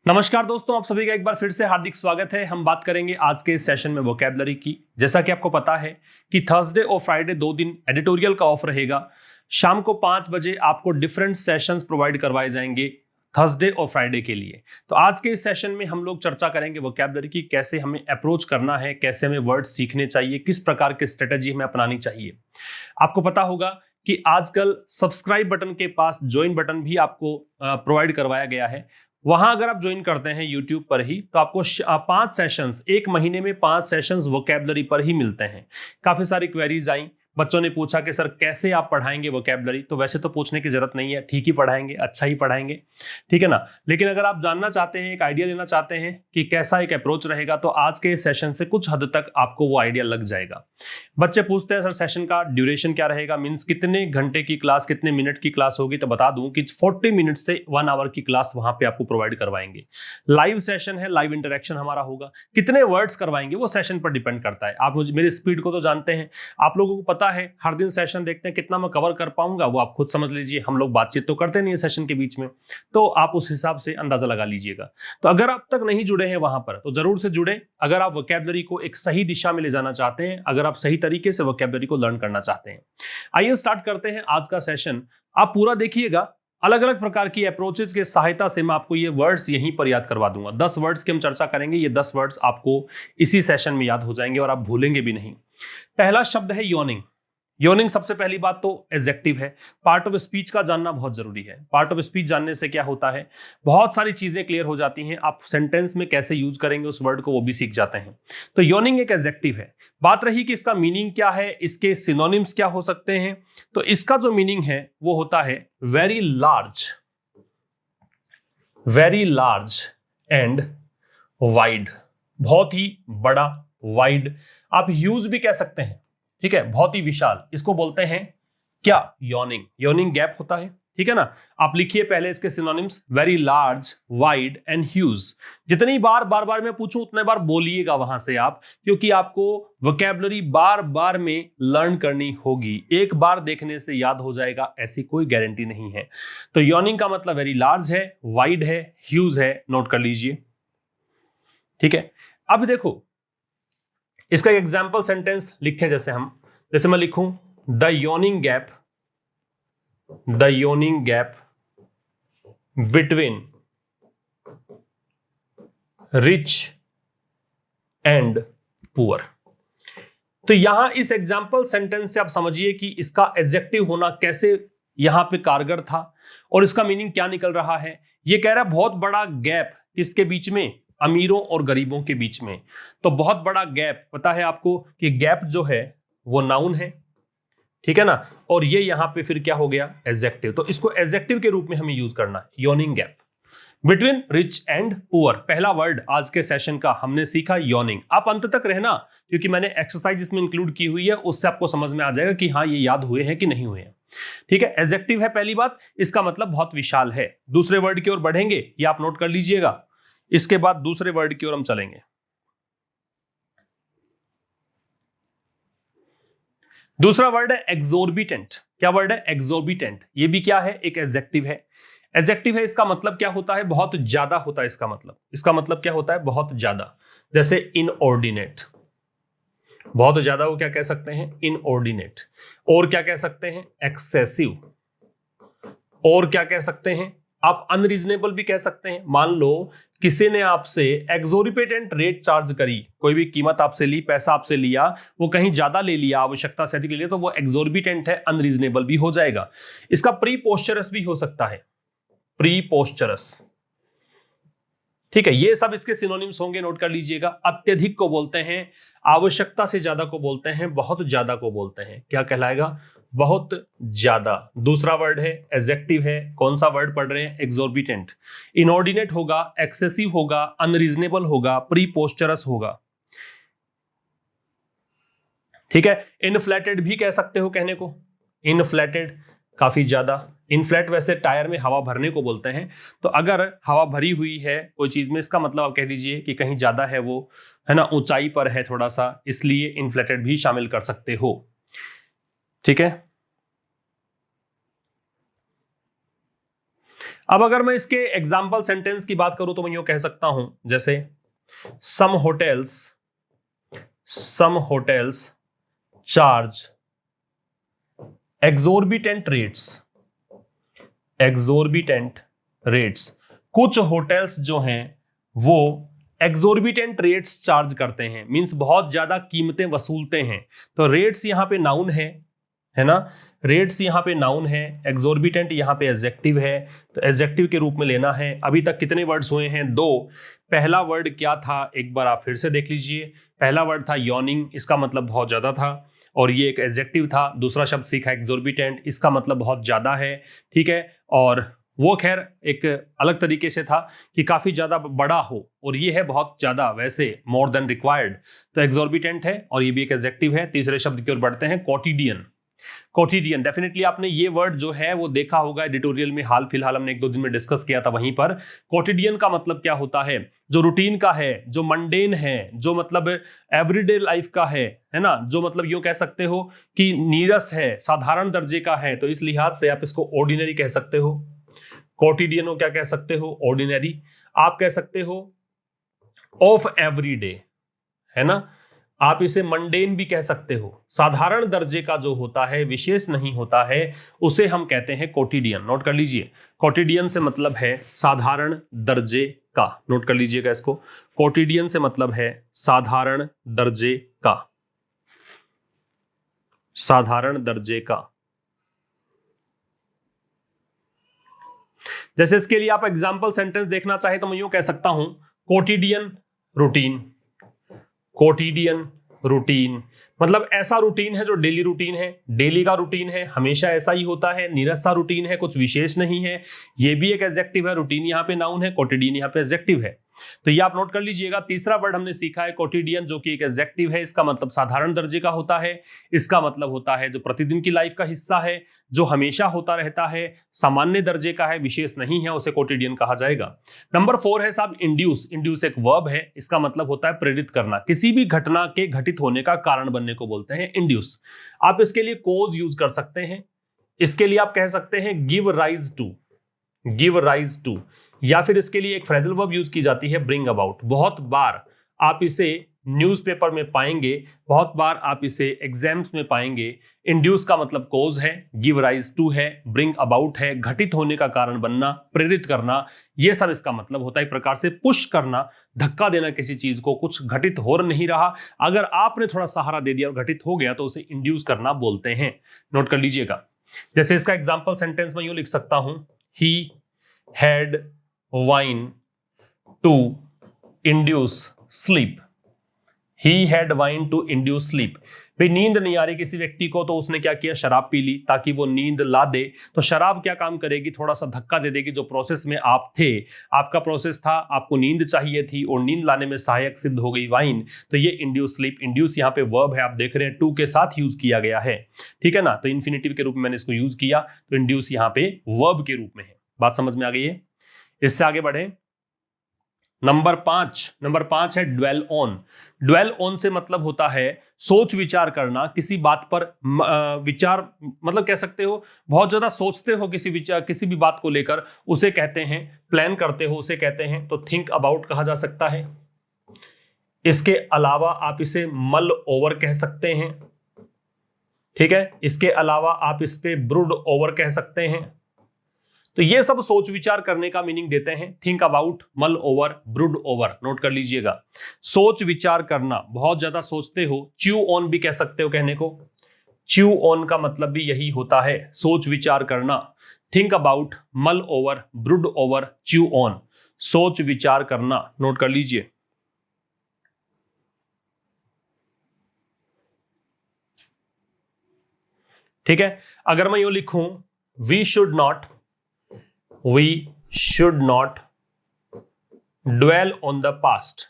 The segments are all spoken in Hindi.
नमस्कार दोस्तों, आप सभी का एक बार फिर से हार्दिक स्वागत है। हम बात करेंगे आज के इस सेशन में वोकैबुलरी की। जैसा कि आपको पता है कि थर्सडे और फ्राइडे 2 दिन एडिटोरियल का ऑफ रहेगा। शाम को 5 बजे आपको डिफरेंट सेशंस प्रोवाइड करवाए जाएंगे थर्सडे और फ्राइडे के लिए। तो आज के इस सेशन में हम लोग चर्चा करेंगे वोकैबुलरी की, कैसे हमें अप्रोच करना है, कैसे हमें वर्ड सीखने चाहिए, किस प्रकार की स्ट्रेटेजी हमें अपनानी चाहिए। आपको पता होगा कि आजकल सब्सक्राइब बटन के पास ज्वाइन बटन भी आपको प्रोवाइड करवाया गया है। वहां अगर आप ज्वाइन करते हैं यूट्यूब पर ही तो आपको 5 सेशंस, एक महीने में 5 सेशंस वोकैबुलरी पर ही मिलते हैं। काफी सारी क्वेरीज आई, बच्चों ने पूछा कि सर कैसे आप पढ़ाएंगे वोकैबुलरी। तो वैसे तो पूछने की जरूरत नहीं है, ठीक ही पढ़ाएंगे, अच्छा ही पढ़ाएंगे, ठीक है ना। लेकिन अगर आप जानना चाहते हैं, एक आइडिया लेना चाहते हैं कि कैसा एक अप्रोच रहेगा, तो आज के सेशन से कुछ हद तक आपको वो आइडिया लग जाएगा। बच्चे पूछते हैं सर सेशन का ड्यूरेशन क्या रहेगा, मीन्स कितने घंटे की क्लास, कितने मिनट की क्लास होगी। तो बता दूं कि 40 मिनट से 1 आवर की क्लास वहां पे आपको प्रोवाइड करवाएंगे। लाइव सेशन है, लाइव इंटरेक्शन हमारा होगा। कितने वर्ड्स करवाएंगे वो सेशन पर डिपेंड करता है। आप मेरी स्पीड को तो जानते हैं, आप लोगों को पता है हर दिन सेशन देखते हैं, कितना मैं कवर कर पाऊंगा वो आप खुद समझ लीजिए। हम लोग बातचीत तो करते नहीं है सेशन के बीच में, तो आप उस हिसाब से अंदाजा लगा लीजिएगा। तो अगर आप तक नहीं जुड़े हैं वहां पर तो जरूर से जुड़े। अगर आप वोकैबुलरी को एक सही दिशा में ले जाना चाहते हैं, अगर आप सही तरीके से वोकैबुलरी को लर्न करना चाहते हैं। आइए स्टार्ट करते हैं आज का सेशन। आप पूरा देखिएगा, अलग अलग प्रकार की अप्रोचेस के सहायता से मैं आपको ये वर्ड्स यहीं पर याद करवा दूंगा। 10 वर्ड्स की हम चर्चा करेंगे। ये 10 वर्ड्स आपको इसी सेशन में याद हो जाएंगे और आप भूलेंगे भी नहीं। पहला शब्द है यॉनिंग। यॉनिंग सबसे पहली बात तो एडजेक्टिव है। पार्ट ऑफ स्पीच का जानना बहुत जरूरी है। पार्ट ऑफ स्पीच जानने से क्या होता है, बहुत सारी चीजें क्लियर हो जाती हैं। आप सेंटेंस में कैसे यूज करेंगे उस वर्ड को वो भी सीख जाते हैं। तो यॉनिंग एक एडजेक्टिव है। बात रही कि इसका मीनिंग क्या है, इसके सिनोनिम्स क्या हो सकते हैं। तो इसका जो मीनिंग है वो होता है वेरी लार्ज एंड वाइड। बहुत ही बड़ा, वाइड। आप ह्यूज भी कह सकते हैं, ठीक है, बहुत ही विशाल। इसको बोलते हैं क्या, यॉनिंग। यॉनिंग गैप होता है, ठीक है ना। आप लिखिए पहले इसके synonyms, very large, wide and huge. जितनी बार बार मैं पूछूं उतने बार बोलिएगा वहां से आप, क्योंकि आपको वोकैबुलरी बार बार में लर्न करनी होगी। एक बार देखने से याद हो जाएगा ऐसी कोई गारंटी नहीं है। तो यॉनिंग का मतलब वेरी लार्ज है, वाइड है, ह्यूज है, नोट कर लीजिए, ठीक है। अब देखो इसका एग्जाम्पल सेंटेंस लिखे, जैसे मैं लिखूं the yawning gap between rich and poor. तो यहां इस एग्जाम्पल सेंटेंस से आप समझिए कि इसका एडजेक्टिव होना कैसे यहां पे कारगर था और इसका मीनिंग क्या निकल रहा है। ये कह रहा है बहुत बड़ा गैप किसके बीच में, अमीरों और गरीबों के बीच में। तो बहुत बड़ा गैप, पता है आपको कि गैप जो है वो नाउन है, ठीक है ना। और ये यहां पे फिर क्या हो गया, एडजेक्टिव। तो इसको एडजेक्टिव के रूप में हमें यूज करना है, yawning gap between rich and poor. पहला वर्ड आज के सेशन का हमने सीखा यॉनिंग। आप अंत तक रहना, क्योंकि मैंने एक्सरसाइज इसमें इंक्लूड की हुई है, उससे आपको समझ में आ जाएगा कि हाँ ये याद हुए हैं कि नहीं हुए हैं, ठीक है। एडजेक्टिव है पहली बात, इसका मतलब बहुत विशाल है। दूसरे वर्ड की ओर बढ़ेंगे, ये आप नोट कर लीजिएगा। इसके बाद दूसरे वर्ड की ओर हम चलेंगे। दूसरा वर्ड है एक्सोर्बिटेंट। क्या वर्ड है, एक्सोर्बिटेंट। ये भी क्या है, एक एडजेक्टिव है। एडजेक्टिव है, इसका मतलब क्या होता है, बहुत ज्यादा होता है। इसका मतलब क्या होता है, बहुत ज्यादा। जैसे इनऑर्डिनेट, बहुत ज्यादा को क्या कह सकते हैं, इनऑर्डिनेट। और क्या कह सकते हैं, एक्सेसिव। और क्या कह सकते हैं आप, अनरीजनेबल भी कह सकते हैं। मान लो किसी ने आपसे एक्सोर्बिटेंट रेट चार्ज करी, कोई भी कीमत आपसे ली, पैसा आपसे लिया, वो कहीं ज्यादा ले लिया, आवश्यकता से अधिक ले लिया, तो वो एक्सोर्बिटेंट है, अनरीजनेबल भी हो जाएगा। इसका प्रीपोस्चरस भी हो सकता है, प्रीपोस्चरस, ठीक है। ये सब इसके सिनोनिम्स होंगे, नोट कर लीजिएगा। अत्यधिक को बोलते हैं, आवश्यकता से ज्यादा को बोलते हैं, बहुत ज्यादा को बोलते हैं, क्या कहलाएगा, बहुत ज्यादा। दूसरा वर्ड है, एडजेक्टिव है। कौन सा वर्ड पढ़ रहे हैं, एक्सोर्बिटेंट। इनऑर्डिनेट होगा, एक्सेसिव होगा, अनरीजनेबल होगा, प्रीपोस्चरस होगा, ठीक है। इनफ्लेटेड भी कह सकते हो कहने को, इनफ्लेटेड, काफी ज्यादा। इनफ्लेट वैसे टायर में हवा भरने को बोलते हैं। तो अगर हवा भरी हुई है कोई चीज में, इसका मतलब आप कह दीजिए कि कहीं ज्यादा है वो, है ना, ऊंचाई पर है थोड़ा सा, इसलिए इनफ्लेटेड भी शामिल कर सकते हो, ठीक है। अब अगर मैं इसके एग्जाम्पल सेंटेंस की बात करूं तो मैं यूं कह सकता हूं, जैसे सम होटेल्स चार्ज exorbitant रेट्स। कुछ होटल्स जो हैं वो exorbitant रेट्स चार्ज करते हैं, मींस बहुत ज्यादा कीमतें वसूलते हैं। तो रेट्स यहां पे नाउन है ना, रेट्स यहां पे नाउन है, exorbitant यहां पे एडजेक्टिव है, तो एडजेक्टिव के रूप में लेना है। अभी तक कितने वर्ड्स हुए हैं? 2। पहला वर्ड क्या था, एक बार आप फिर से देख लीजिए। पहला वर्ड था यॉर्निंग, इसका मतलब बहुत ज्यादा था और ये एक एडजेक्टिव था। दूसरा शब्द सीखा एक्सोर्बिटेंट, इसका मतलब बहुत ज्यादा है, ठीक है। और वो खैर एक अलग तरीके से था कि काफी ज्यादा बड़ा हो, और ये है बहुत ज्यादा, वैसे मोर देन रिक्वायर्ड। तो एक्सोर्बिटेंट है और ये भी एक एडजेक्टिव है। तीसरे शब्द की ओर बढ़ते हैं, कोटिडियन। डेफिनेटली आपने ये वर्ड जो है वो देखा होगा एडिटोरियल में, हाल फिलहाल हमने 1-2 दिन में डिस्कस किया था वहीं पर। कोटिडियन का मतलब क्या होता है? जो रूटीन का है, जो मंडेन है, जो मतलब एवरीडे लाइफ का है ना, जो मतलब यूं कह सकते हो कि नीरस है, साधारण दर्जे का है। तो इस लिहाज से आप इसको ऑर्डिनरी कह सकते हो। कोटिडियन को क्या कह सकते हो? ऑर्डिनरी। आप कह सकते हो ऑफ एवरीडे, है ना। आप इसे मंडेन भी कह सकते हो। साधारण दर्जे का जो होता है, विशेष नहीं होता है, उसे हम कहते हैं कोटिडियन। नोट कर लीजिए, कोटिडियन से मतलब है साधारण दर्जे का। नोट कर लीजिएगा इसको, कोटिडियन से मतलब है साधारण दर्जे का, साधारण दर्जे का। जैसे इसके लिए आप एग्जाम्पल सेंटेंस देखना चाहे तो मैं यूं कह सकता हूं, कोटिडियन रूटीन मतलब ऐसा रूटीन है जो डेली रूटीन है, डेली का रूटीन है, हमेशा ऐसा ही होता है, नीरस सा रूटीन है, कुछ विशेष नहीं है। ये भी एक एडजेक्टिव है, रूटीन यहाँ पे नाउन है, कोटिडियन यहाँ पे एडजेक्टिव है। तो ये आप नोट कर लीजिएगा। तीसरा वर्ड हमने सीखा है कोटिडियन, जो कि एक एडजेक्टिव है। इसका मतलब साधारण दर्जे का होता है। इसका मतलब होता है जो प्रतिदिन की लाइफ का हिस्सा है, जो हमेशा होता रहता है, सामान्य दर्जे का है, विशेष नहीं है, उसे कोटिडियन कहा जाएगा। नंबर 4 है साहब इंड्यूस एक वर्ब है। इसका मतलब होता है प्रेरित करना, किसी भी घटना के घटित होने का कारण बनने को बोलते हैं इंड्यूस। आप इसके लिए कोज यूज कर सकते हैं। इसके लिए आप कह सकते हैं गिव राइज टू, या फिर इसके लिए एक फ्रेजल वर्ब यूज की जाती है ब्रिंग अबाउट। बहुत बार आप इसे न्यूज़पेपर में पाएंगे, बहुत बार आप इसे एग्जाम्स में पाएंगे। इंड्यूस का मतलब कोज है, गिव राइज टू है, ब्रिंग अबाउट है, घटित होने का कारण बनना, प्रेरित करना, ये सब इसका मतलब होता है। एक प्रकार से पुश करना, धक्का देना किसी चीज को, कुछ घटित हो नहीं रहा, अगर आपने थोड़ा सहारा दे दिया और घटित हो गया तो उसे इंड्यूस करना बोलते हैं। नोट कर लीजिएगा। जैसे इसका एग्जाम्पल सेंटेंस में यूं लिख सकता हूं, he had wine to induce sleep. He had wine to induce sleep। भाई नींद नहीं आ रही किसी व्यक्ति को, तो उसने क्या किया, शराब पी ली ताकि वो नींद ला दे। तो शराब क्या काम करेगी, थोड़ा सा धक्का दे देगी जो प्रोसेस में आप थे, आपका प्रोसेस था, आपको नींद चाहिए थी और नींद लाने में सहायक सिद्ध हो गई वाइन। तो ये इंड्यूस स्लीप, इंड्यूस यहाँ पे वर्ब है, आप देख रहे हैं टू के साथ यूज किया गया है, ठीक है ना। तो इन्फिनिटिव के रूप में मैंने इसको यूज किया, तो इंड्यूस यहाँ पे वर्ब के रूप में है। बात समझ में आ गई है। इससे आगे बढ़े, नंबर 5 है ड्वेल ऑन से मतलब होता है सोच विचार करना, किसी बात पर विचार, मतलब कह सकते हो बहुत ज्यादा सोचते हो किसी भी बात को लेकर, उसे कहते हैं, प्लान करते हो उसे कहते हैं, तो थिंक अबाउट कहा जा सकता है। इसके अलावा आप इसे मल ओवर कह सकते हैं, ठीक है। इसके अलावा आप इस पे ब्रूड ओवर कह सकते हैं। तो ये सब सोच विचार करने का मीनिंग देते हैं, थिंक अबाउट, मल ओवर, ब्रूड ओवर। नोट कर लीजिएगा, सोच विचार करना, बहुत ज्यादा सोचते हो, च्यू ऑन भी कह सकते हो कहने को। च्यू ऑन का मतलब भी यही होता है, सोच विचार करना। थिंक अबाउट, मल over, brood over, chew on, सोच विचार करना। नोट कर लीजिए। ठीक है, अगर मैं यूं लिखूं, we should not dwell on the past,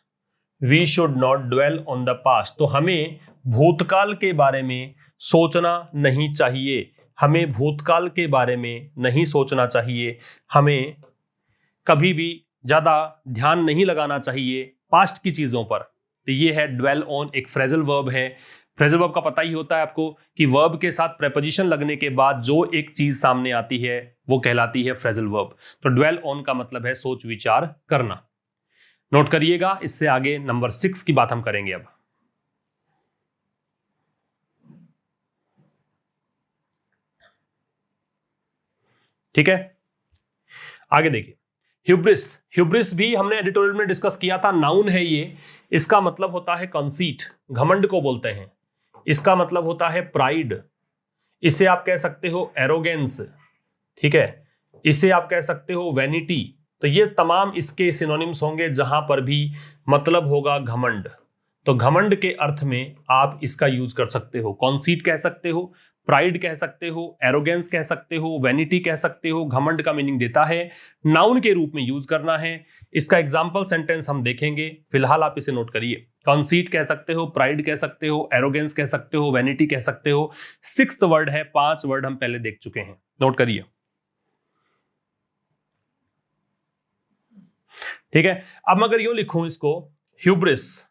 we should not dwell on the past। तो हमें भूतकाल के बारे में सोचना नहीं चाहिए, हमें भूतकाल के बारे में नहीं सोचना चाहिए, हमें कभी भी ज्यादा ध्यान नहीं लगाना चाहिए पास्ट की चीजों पर। तो ये है dwell on, एक फ्रेजल वर्ब है, फ्रेजल वर्ब का पता ही होता है आपको कि वर्ब के साथ प्रेपोजिशन लगने के बाद जो एक चीज सामने आती है वो कहलाती है फ्रेजल वर्ब। तो ड्वेल ऑन का मतलब है सोच विचार करना। नोट करिएगा। इससे आगे नंबर 6 की बात हम करेंगे अब। ठीक है, आगे देखिए। ह्यूब्रिस, ह्यूब्रिस भी हमने एडिटोरियल में डिस्कस किया था, नाउन है ये। इसका मतलब होता है कंसीट, घमंड को बोलते हैं। इसका मतलब होता है प्राइड, इसे आप कह सकते हो एरोगेंस, ठीक है, इसे आप कह सकते हो वैनिटी। तो ये तमाम इसके सिनोनिम्स होंगे जहां पर भी मतलब होगा घमंड। तो घमंड के अर्थ में आप इसका यूज कर सकते हो, कॉन्सीट कह सकते हो, प्राइड कह सकते हो, एरोगेंस कह सकते हो, वैनिटी कह सकते हो। घमंड का मीनिंग देता है, नाउन के रूप में यूज करना है। इसका एग्जाम्पल सेंटेंस हम देखेंगे, फिलहाल आप इसे नोट करिए। कॉन्सीट कह सकते हो, प्राइड कह सकते हो, एरोगेंस कह सकते हो, वैनिटी कह सकते हो। 6th वर्ड है, 5 वर्ड हम पहले देख चुके हैं, नोट करिए। ठीक है, अब मैं अगर यूं लिखूं इसको, ह्यूब्रिस,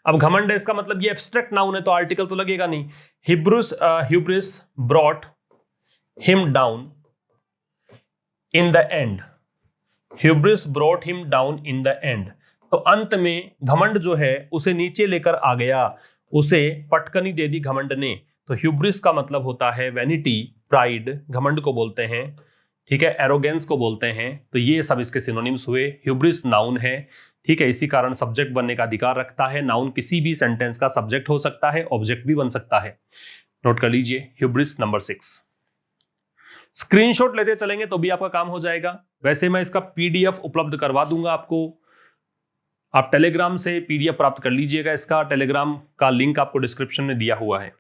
अब घमंड है, इसका मतलब ये एब्स्ट्रैक्ट नाउन है तो आर्टिकल तो लगेगा नहीं। Hubris brought him down in the end, hubris brought him down in the end. तो अंत में घमंड जो है उसे नीचे लेकर आ गया, उसे पटकनी दे दी घमंड ने। तो ह्यूब्रिस का मतलब होता है वैनिटी, प्राइड, घमंड को बोलते हैं, ठीक है, एरोगेंस को बोलते हैं। तो ये सब इसके सिनोनिम्स हुए। ह्यूब्रिस नाउन है, ठीक है, इसी कारण सब्जेक्ट बनने का अधिकार रखता है। नाउन किसी भी सेंटेंस का सब्जेक्ट हो सकता है, ऑब्जेक्ट भी बन सकता है। नोट कर लीजिए ह्यूब्रिस नंबर 6। स्क्रीनशॉट लेते चलेंगे तो भी आपका काम हो जाएगा। वैसे मैं इसका पीडीएफ उपलब्ध करवा दूंगा आपको, आप टेलीग्राम से पीडीएफ प्राप्त कर लीजिएगा। इसका टेलीग्राम का लिंक आपको डिस्क्रिप्शन में दिया हुआ है।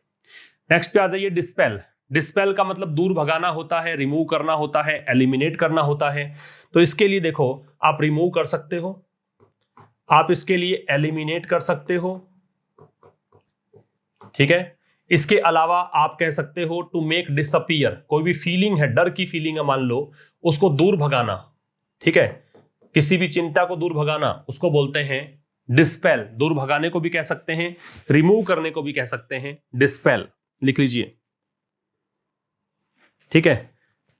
नेक्स्ट पे आ जाइए, डिस्पेल। डिस्पेल का मतलब दूर भगाना होता है, रिमूव करना होता है, एलिमिनेट करना होता है। तो इसके लिए देखो, आप रिमूव कर सकते हो, आप इसके लिए एलिमिनेट कर सकते हो, ठीक है। इसके अलावा आप कह सकते हो टू मेक डिसअपियर, कोई भी फीलिंग है, डर की फीलिंग है मान लो, उसको दूर भगाना, ठीक है, किसी भी चिंता को दूर भगाना, उसको बोलते हैं डिस्पेल। दूर भगाने को भी कह सकते हैं, रिमूव करने को भी कह सकते हैं, डिस्पेल, लिख लीजिए, ठीक है।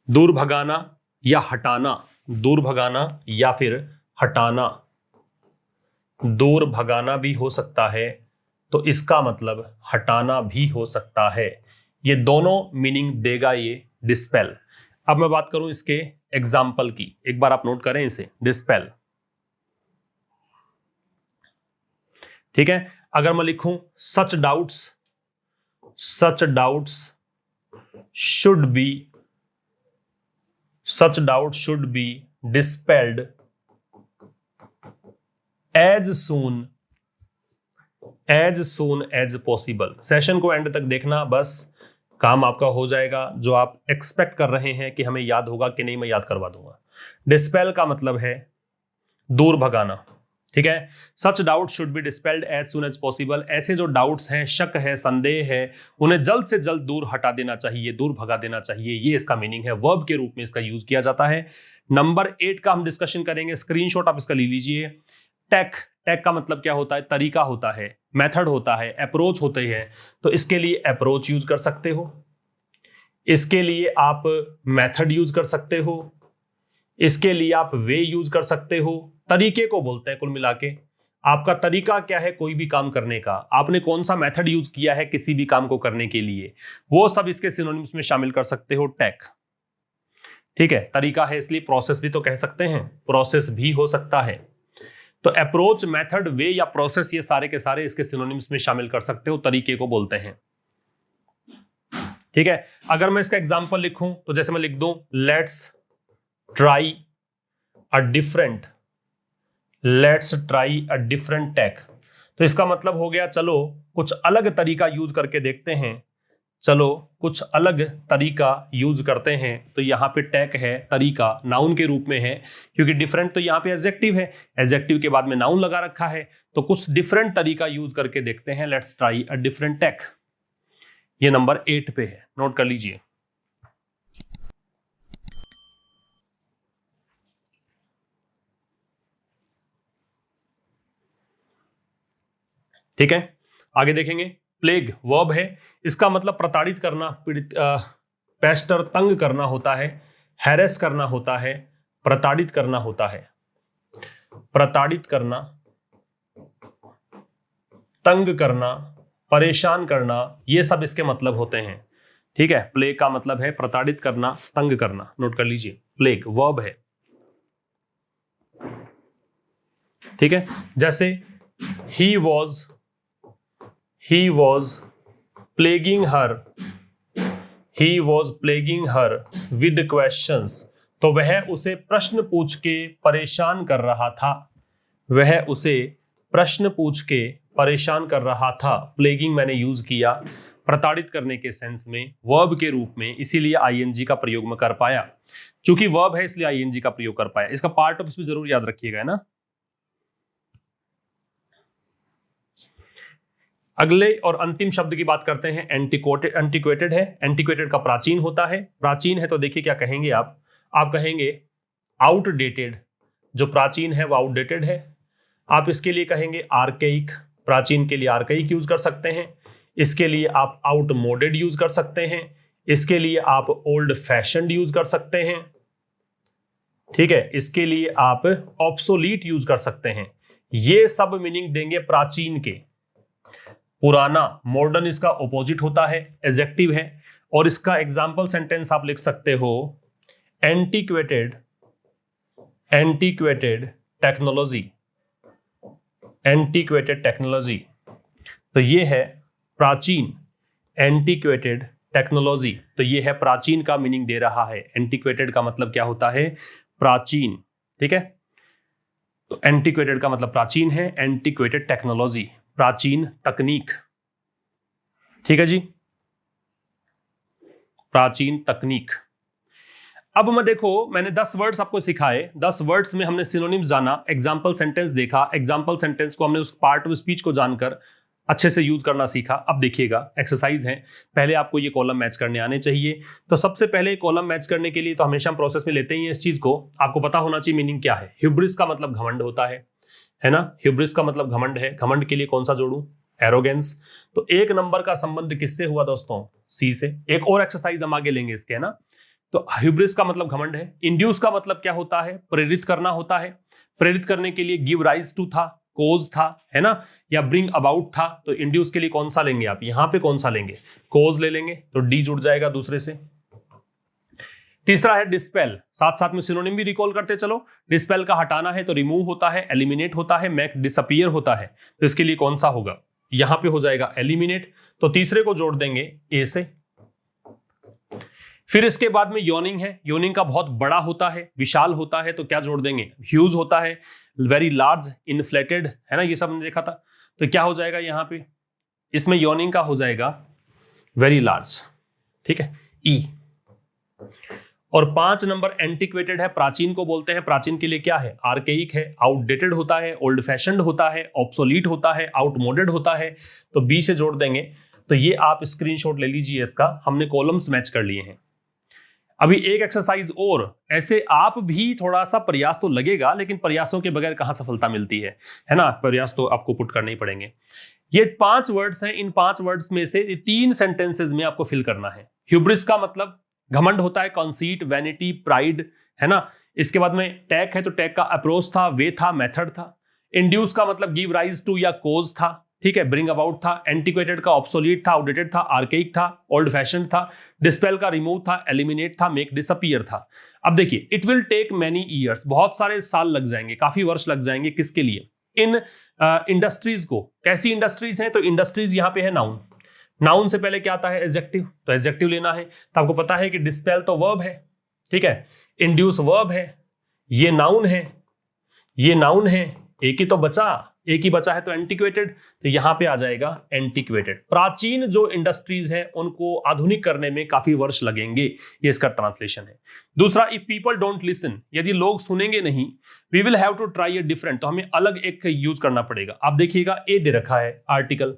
दूर भगाना या हटाना, दूर भगाना या फिर हटाना, दूर भगाना भी हो सकता है, तो इसका मतलब हटाना भी हो सकता है। ये दोनों मीनिंग देगा ये डिस्पेल। अब मैं बात करूं इसके एग्जाम्पल की, एक बार आप नोट करें इसे, डिस्पेल, ठीक है। अगर मैं लिखूं such doubts should be, such doubt should be dispelled as soon as possible। Session को एंड तक देखना, बस काम आपका हो जाएगा। जो आप एक्सपेक्ट कर रहे हैं कि हमें याद होगा कि नहीं, मैं याद करवा दूंगा। डिस्पेल का मतलब है दूर भगाना, ठीक है। Such doubt should be dispelled as soon as possible. ऐसे जो डाउट्स हैं, शक है, संदेह है, उन्हें जल्द से जल्द दूर हटा देना चाहिए, दूर भगा देना चाहिए। ये इसका मीनिंग है। वर्ब के रूप में इसका यूज किया जाता है। नंबर 8 का हम डिस्कशन करेंगे, स्क्रीनशॉट आप इसका ले लीजिए। टेक, टेक का मतलब क्या होता है? तरीका होता है, मेथड होता है, अप्रोच होते हैं। तो इसके लिए अप्रोच यूज कर सकते हो, इसके लिए आप मेथड यूज कर सकते हो, इसके लिए आप वे यूज कर सकते हो। तरीके को बोलते हैं कुल मिला के। आपका तरीका क्या है कोई भी काम करने का, आपने कौन सा मेथड यूज किया है किसी भी काम को करने के लिए, वो सब इसके सिनोनिम्स में शामिल कर सकते हो। टेक, ठीक है, तरीका है इसलिए प्रोसेस भी तो कह सकते हैं, प्रोसेस भी हो सकता है। तो अप्रोच, मेथड, वे या प्रोसेस, ये सारे के सारे इसके सिनोनिम्स में शामिल कर सकते हो, तरीके को बोलते हैं, ठीक है। अगर मैं इसका एग्जांपल लिखूं तो जैसे मैं लिख दूं let's try a different take. तो इसका मतलब हो गया चलो कुछ अलग तरीका यूज करके देखते हैं, चलो कुछ अलग तरीका यूज करते हैं। तो यहां पे टेक है, तरीका नाउन के रूप में है, क्योंकि डिफरेंट तो यहां पे एडजेक्टिव है, एडजेक्टिव के बाद में नाउन लगा रखा है। तो कुछ डिफरेंट तरीका यूज करके देखते हैं, let's try a different take. ये नंबर 8 पे है, नोट कर लीजिए। ठीक है, आगे देखेंगे। प्लेग वर्ब है, इसका मतलब प्रताड़ित करना, पीड़ित, पेस्टर तंग करना होता है, हैरेस करना होता है, प्रताड़ित करना होता है, प्रताड़ित करना, तंग करना, परेशान करना, ये सब इसके मतलब होते हैं। ठीक है, प्लेग का मतलब है प्रताड़ित करना, तंग करना, नोट कर लीजिए, प्लेग वर्ब है। ठीक है, जैसे he was plaguing her, he was plaguing her with questions, तो वह उसे प्रश्न पूछ के परेशान कर रहा था, वह उसे प्रश्न पूछ के परेशान कर रहा था। प्लेगिंग मैंने यूज किया प्रताड़ित करने के सेंस में, वर्ब के रूप में, इसीलिए आईएनजी का प्रयोग में कर पाया, क्योंकि वर्ब है इसलिए आईएनजी का प्रयोग कर पाया। इसका पार्ट ऑफ स्पीच जरूर याद रखिएगा ना। अगले और अंतिम शब्द की बात करते हैं, एंटिक्वेटेड है। एंटिक्वेटेड का प्राचीन होता है, प्राचीन है तो देखिए क्या कहेंगे आप कहेंगे आउटडेटेड, जो प्राचीन है वो आउटडेटेड है। आप इसके लिए कहेंगे आर्केइक, प्राचीन के लिए आर्केइक यूज कर सकते हैं। इसके लिए आप आउटमोडेड यूज कर सकते हैं। इसके लिए आप ओल्ड फैशन्ड यूज कर सकते हैं। ठीक है, इसके लिए आप ऑब्सोलीट यूज कर सकते हैं। ये सब मीनिंग देंगे प्राचीन के। पुराना, मॉडर्न इसका ऑपोजिट होता है, एडजेक्टिव है। और इसका एग्जाम्पल सेंटेंस आप लिख सकते हो एंटीक्वेटेड टेक्नोलॉजी, एंटीक्वेटेड टेक्नोलॉजी। तो ये है प्राचीन, एंटीक्वेटेड टेक्नोलॉजी, तो ये है प्राचीन का मीनिंग दे रहा है। एंटीक्वेटेड का मतलब क्या होता है? प्राचीन। ठीक है, तो एंटीक्वेटेड का मतलब प्राचीन है, एंटीक्वेटेड टेक्नोलॉजी प्राचीन तकनीक। ठीक है जी, प्राचीन तकनीक। अब मैं देखो, मैंने 10 वर्ड्स आपको सिखाए, 10 वर्ड्स में हमने सिनोनिम्स जाना, एग्जाम्पल सेंटेंस देखा, एग्जाम्पल सेंटेंस को हमने उस पार्ट ऑफ स्पीच को जानकर अच्छे से यूज करना सीखा। अब देखिएगा, एक्सरसाइज है, पहले आपको ये कॉलम मैच करने आने चाहिए। तो सबसे पहले कॉलम मैच करने के लिए तो हमेशा हम प्रोसेस में लेते ही हैं इस चीज को, आपको पता होना चाहिए मीनिंग क्या है। ह्यूब्रिस का मतलब घमंड होता है ना, ह्यूब्रिस का मतलब घमंड है। घमंड के लिए कौन सा जोड़ूं? एरोगेंस। तो 1 नंबर का संबंध किससे हुआ दोस्तों? सी से। एक और एक्सरसाइज हम आगे लेंगे इसके, है ना। तो ह्यूब्रिस का मतलब घमंड है। इंड्यूस का मतलब क्या होता है? प्रेरित करना होता है। प्रेरित करने के लिए गिव राइज टू था, कोज था, है ना, या ब्रिंग अबाउट था। तो इंड्यूस के लिए कौन सा लेंगे आप? यहां पे कौन सा लेंगे? कोज ले लेंगे, तो डी जुड़ जाएगा दूसरे से। तीसरा है डिस्पेल, साथ साथ में सिनोनिम भी रिकॉल करते चलो। डिस्पेल का हटाना है तो रिमूव होता है, एलिमिनेट होता है, मेक डिसअपीयर होता है। तो इसके लिए कौन सा होगा? यहां पे हो जाएगा एलिमिनेट। तो तीसरे को जोड़ देंगे ए से। फिर इसके बाद में योनिंग है। योनिंग का बहुत बड़ा होता है, विशाल होता है, तो क्या जोड़ देंगे? ह्यूज होता है, वेरी लार्ज, इन्फ्लेटेड, है ना, ये सब हमने देखा था। तो क्या हो जाएगा यहां पे? इसमें योनिंग का हो जाएगा वेरी लार्ज। ठीक है, ई। और 5 नंबर एंटिक्वेटेड है, प्राचीन को बोलते हैं। प्राचीन के लिए क्या है? आर्केइक है, आउटडेटेड होता है, ओल्ड फैशन्ड होता है, ऑब्सोलीट होता है, आउटमोडेड होता है। तो बी से जोड़ देंगे। तो ये आप स्क्रीनशॉट ले लीजिए, इसका हमने कॉलम्स मैच कर लिए हैं। अभी एक एक्सरसाइज और, ऐसे आप भी थोड़ा सा प्रयास तो लगेगा, लेकिन प्रयासों के बगैर कहां सफलता मिलती है ना। प्रयास तो आपको पुट करने ही पड़ेंगे। ये 5 वर्ड्स हैं, इन 5 वर्ड्स में से 3 सेंटेंसेस में आपको फिल करना है। ह्यूब्रिस का मतलब घमंड होता है, कॉन्सीट, वैनिटी, प्राइड, है ना। इसके बाद में टैक है, तो टैक का अप्रोच था, वे था, मेथड था। इंड्यूस का मतलब गिव राइज टू या कोज था। ठीक है, ब्रिंग अबाउट था। एंटिक्वेटेड का ऑब्सोलीट था, आउटडेटेड था, आर्केइक था, ओल्ड फैशन था। डिस्पेल का रिमूव था, एलिमिनेट था, मेक डिसअपीयर था। अब देखिए, it will take many years, बहुत सारे साल लग जाएंगे, काफी वर्ष लग जाएंगे। किसके लिए? इन इंडस्ट्रीज को। कैसी इंडस्ट्रीज हैं? तो इंडस्ट्रीज यहाँ पे है नाउन। नाउन से पहले क्या आता है? एडजेक्टिव। तो एडजेक्टिव लेना है, तो आपको पता है कि डिस्पेल तो वर्ब है, ठीक है, इंड्यूस वर्ब है, ये नाउन है, ये नाउन है, एक ही तो बचा, एक ही बचा है तो एंटिक्वेटेड। तो यहां पे आ जाएगा एंटिक्वेटेड। प्राचीन जो इंडस्ट्रीज है उनको आधुनिक करने में काफी वर्ष लगेंगे, ये इसका ट्रांसलेशन है। दूसरा, इफ पीपल डोंट लिसन, यदि लोग सुनेंगे नहीं, we will have to try a different, तो हमें अलग एक यूज करना पड़ेगा। आप देखिएगा, ए दे रखा है आर्टिकल,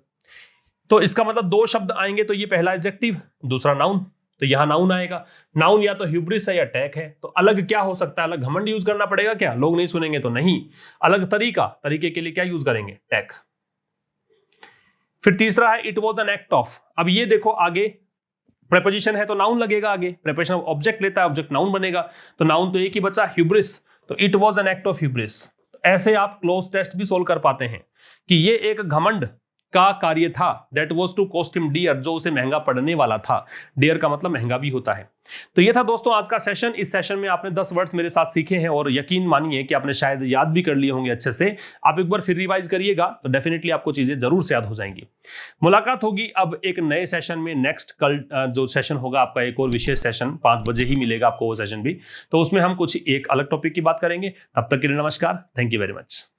तो इसका मतलब 2 शब्द आएंगे। तो ये पहला एडजेक्टिव, दूसरा नाउन। तो यहां नाउन आएगा। नाउन या तो ह्यूब्रिस है या टैक है। तो अलग क्या हो सकता है? अलग घमंड यूज करना पड़ेगा क्या? लोग नहीं सुनेंगे तो नहीं। अलग तरीका, तरीके के लिए क्या यूज करेंगे? टैक। फिर तीसरा है it was an act of. अब ये देखो आगे प्रेपोजिशन है तो नाउन लगेगा, आगे प्रेपोजिशन ऑब्जेक्ट लेता है, ऑब्जेक्ट नाउन बनेगा, तो नाउन तो एक ही बचा ह्यूब्रिस, तो it was an act of hubris. ऐसे आप क्लोज टेस्ट भी सोल्व कर पाते हैं कि ये एक घमंड का कार्य था, that was to cost him dear, जो उसे महंगा पड़ने वाला था। डियर का मतलब महंगा भी होता है। तो ये था दोस्तों आज का सेशन। इस सेशन में आपने 10 वर्ड्स मेरे साथ सीखे हैं और यकीन मानिए कि आपने शायद याद भी कर लिए होंगे अच्छे से। आप एक बार फिर रिवाइज करिएगा तो डेफिनेटली आपको चीजें जरूर से याद हो जाएंगी। मुलाकात होगी अब एक नए सेशन में। नेक्स्ट कल जो सेशन होगा आपका, एक और विशेष सेशन 5 बजे ही मिलेगा आपको वो सेशन भी, तो उसमें हम कुछ एक अलग टॉपिक की बात करेंगे। तब तक के लिए नमस्कार, थैंक यू वेरी मच।